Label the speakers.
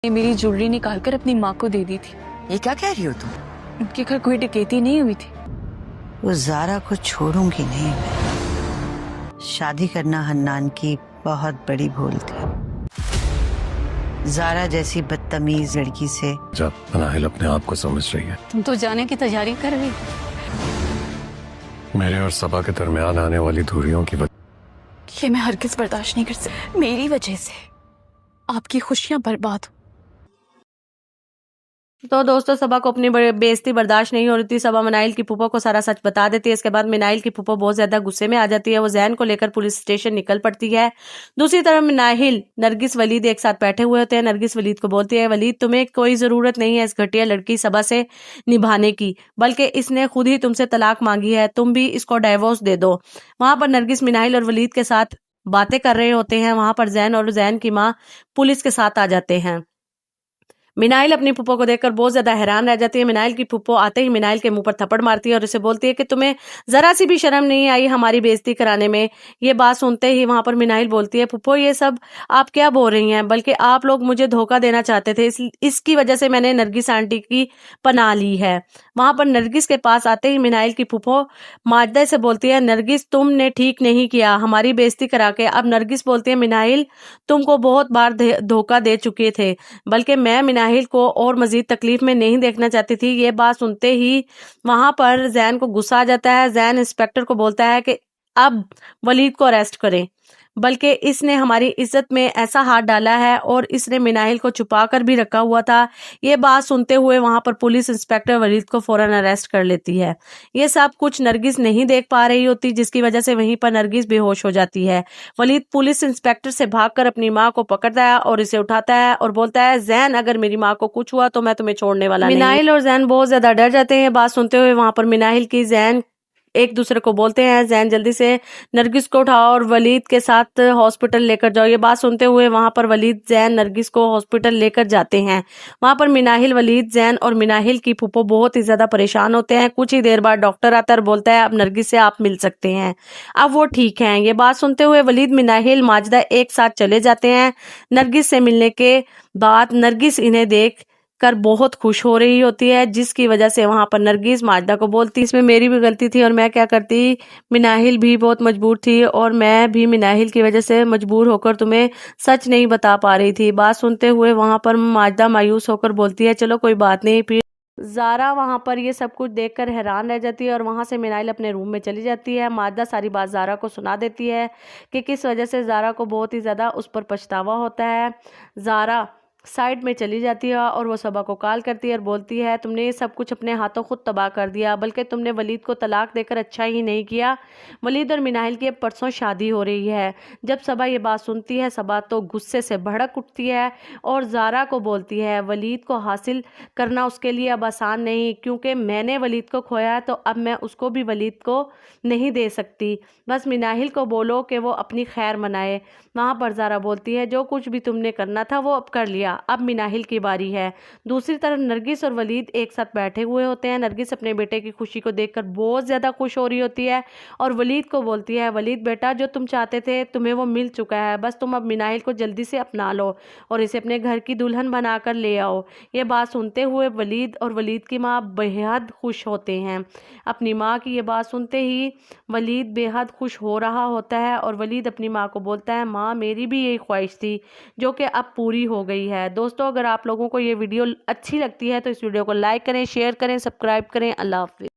Speaker 1: ने मेरी ज्वेलरी निकाल कर अपनी माँ को दे दी थी।
Speaker 2: ये क्या कह रही हो तुम?
Speaker 1: उनके घर कोई डकैती नहीं हुई थी।
Speaker 2: वो ज़ारा को छोड़ूंगी नहीं मैं। शादी करना हन्नान की बहुत बड़ी भूल थी। ज़ारा जैसी बदतमीज लड़की से
Speaker 3: जब मनाहिल अपने आप को समझ रही है।
Speaker 1: तुम तो जाने की तैयारी कर रही।
Speaker 3: मेरे और सबा के दरमियान आने वाली दूरियों की
Speaker 1: ये मैं हरगिज़ बर्दाश्त नहीं कर सकती। मेरी वजह से आपकी खुशियां बर्बाद हो।
Speaker 4: तो दोस्तों, सबा को अपनी बेइज्जती बर्दाश्त नहीं हो रही थी। सबा मनाइल की फूफा को सारा सच बता देती है। इसके बाद मनाइल की फूफा बहुत ज्यादा गुस्से में आ जाती है। वो जैन को लेकर पुलिस स्टेशन निकल पड़ती है। दूसरी तरफ मनाहिल, नरगिस, वलीद एक साथ बैठे हुए होते हैं। नरगिस वलीद को बोलती है, वलीद तुम्हें कोई जरूरत नहीं है इस घटिया लड़की सबा से निभाने की, बल्कि इसने खुद ही तुमसे तलाक मांगी है, तुम भी इसको डाइवोर्स दे दो। वहां पर नरगिस मनाहिल और वलीद के साथ बातें कर रहे होते हैं। वहां पर जैन और जैन की माँ पुलिस के साथ आ जाते हैं। मिनाइल अपनी फूफो को देखकर बहुत ज्यादा हैरान रह जाती है। मिनाइल की फूफो आते ही मिनाइल के मुंह पर थप्पड़ मारती है और उसे बोलती है कि तुम्हें जरा सी भी शर्म नहीं आई हमारी बेइज्जती कराने में। ये बात सुनते ही वहां पर मिनाइल बोलती है, फूफो ये सब आप क्या बोल रही हैं, बल्कि आप लोग मुझे धोखा देना चाहते थे, इसकी वजह से मैंने नरगिस आंटी की पनाह ली है। वहां पर नरगिस के पास आते ही मिनाइल की फूफो माजदा से बोलती है, नरगिस तुमने ठीक नहीं किया हमारी बेइज्जती करा के। अब नरगिस बोलती है, मिनाइल तुमको बहुत बार धोखा दे चुके थे, बल्कि मैं मिनाहिल को और मजीद तकलीफ में नहीं देखना चाहती थी। ये बात सुनते ही वहां पर जैन को गुस्सा आ जाता है। जैन इंस्पेक्टर को बोलता है कि अब वलीद को अरेस्ट करें, बल्कि इसने हमारी इज्जत में ऐसा हाथ डाला है और इसने मिनाहिल को छुपा कर भी रखा हुआ था। ये बात सुनते हुए वहां पर पुलिस इंस्पेक्टर वलीद को फौरन अरेस्ट कर लेती है। ये सब कुछ नरगिस नहीं देख पा रही होती, जिसकी वजह से वहीं पर नरगिस बेहोश हो जाती है। वलीद पुलिस इंस्पेक्टर से भागकर अपनी माँ को पकड़ता है और इसे उठाता है और बोलता है, जैन अगर मेरी माँ को कुछ हुआ तो मैं तुम्हें छोड़ने वाला नहीं। मिनाहिल और जैन बहुत ज्यादा डर जाते हैं। बात सुनते हुए वहां पर मिनाहिल की जैन एक दूसरे को बोलते हैं, जैन जल्दी से नरगिस को उठाओ और वलीद के साथ हॉस्पिटल लेकर जाओ। ये बात सुनते हुए वहां पर वलीद, जैन, नरगिस को हॉस्पिटल लेकर जाते हैं। वहां पर मिनाहिल, वलीद, जैन और मिनाहिल की फूफो बहुत ही ज्यादा परेशान होते हैं। कुछ ही देर बाद डॉक्टर आता है और बोलता है, अब नरगिस से आप मिल सकते हैं, अब वो ठीक है। ये बात सुनते हुए वलीद, मिनाहिल, माजदा एक साथ चले जाते हैं। नरगिस से मिलने के बाद नरगिस इन्हें देख कर बहुत खुश हो रही होती है, जिसकी वजह से वहां पर नरगिस माजदा को बोलती, इसमें मेरी भी गलती थी और मैं क्या करती, मिनाहिल भी बहुत मजबूर थी और मैं भी मिनाहिल की वजह से मजबूर होकर तुम्हें सच नहीं बता पा रही थी। बात सुनते हुए वहां पर माजदा मायूस होकर बोलती है, चलो कोई बात नहीं। फिर ज़ारा वहां पर ये सब कुछ देखकर हैरान रह जाती है और वहां से मिनाइल अपने रूम में चली जाती है। माजदा सारी बात ज़ारा को सुना देती है कि किस वजह से ज़ारा को बहुत ही ज़्यादा उस पर पछतावा होता है। ज़ारा साइड में चली जाती है और वो सबा को कॉल करती है और बोलती है, तुमने ये सब कुछ अपने हाथों खुद तबाह कर दिया, बल्कि तुमने वलीद को तलाक देकर अच्छा ही नहीं किया। वलीद और मिनाहिल की अब परसों शादी हो रही है। जब सबा ये बात सुनती है, सबा तो गुस्से से भड़क उठती है और ज़ारा को बोलती है, वलीद को हासिल करना उसके लिए अब आसान नहीं, क्योंकि मैंने वलीद को खोया है तो अब मैं उसको भी वलीद को नहीं दे सकती। बस मिनाहिल को बोलो कि वो अपनी खैर मनाए। वहाँ पर ज़ारा बोलती है, जो कुछ भी तुमने करना था वो अब कर लिया, अब मिनाहिल की बारी है। दूसरी तरफ नरगिस और वलीद एक साथ बैठे हुए होते हैं। नरगिस अपने बेटे की खुशी को देखकर बहुत ज़्यादा खुश हो रही होती है और वलीद को बोलती है, वलीद बेटा जो तुम चाहते थे तुम्हें वो मिल चुका है, बस तुम अब मिनाहिल को जल्दी से अपना लो और इसे अपने घर की दुल्हन बनाकर ले आओ। ये बात सुनते हुए वलीद और वलीद की माँ बेहद खुश होते हैं। अपनी माँ की ये बात सुनते ही वलीद बेहद खुश हो रहा होता है और वलीद अपनी माँ को बोलता है, माँ मेरी भी यही ख्वाहिश थी जो कि अब पूरी हो गई है। दोस्तों, अगर आप लोगों को ये वीडियो अच्छी लगती है तो इस वीडियो को लाइक करें, शेयर करें, सब्सक्राइब करें। अल्लाह हाफिज़।